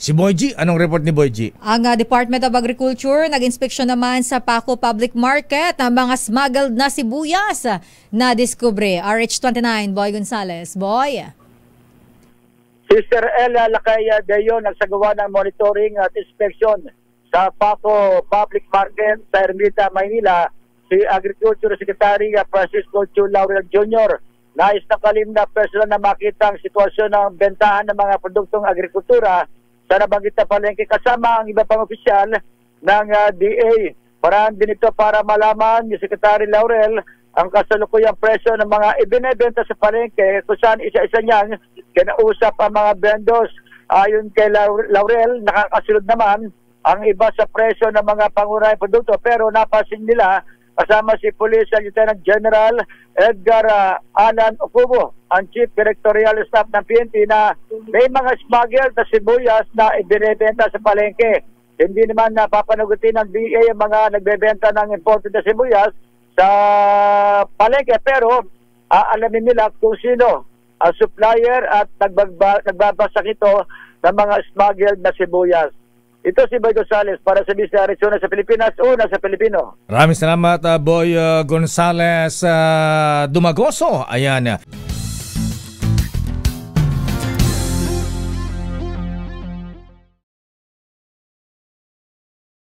Si Boy G, anong report ni Boy G? Ang Department of Agriculture nag-inspeksyon naman sa Paco Public Market ng mga smuggled na sibuyas na diskubre. RH29, Boy Gonzales. Boy. Sister Ella Lacaya Deyo nagsagawa ng monitoring at inspection sa Paco Public Market sa Ermita, Maynila. Si Agriculture Secretary Francisco Chu Laurel Jr. Nais na kalim na personal na makita ang sitwasyon ng bentahan ng mga produktong agrikultura sa nabanggit na palengke kasama ang iba pang opisyal ng DA. Paraan din ito para malaman ni Secretary Laurel ang kasalukuyang presyo ng mga ibinebenta sa palengke kung saan isa-isa niyang kinausap ang mga vendors. Ayon kay Laurel, nakakasunod naman ang iba sa presyo ng mga pangunahing produkto pero napansin nila kasama si Police Lieutenant General Edgar Alan Okubo, ang Chief Directorial Staff ng PNP na may mga smuggled na sibuyas na ibinebenta sa palengke. Hindi naman napapanagutin ng DA ang mga nagbebenta ng imported na sibuyas sa palengke pero alamin nila kung sino ang supplier at nagbabasak ito ng mga smuggled na sibuyas. Ito si Boy Gonzales para sa Bisaya Arizona sa Pilipinas, una sa Pilipino. Maraming salamat, Boy Gonzales Dumagoso. Ayan.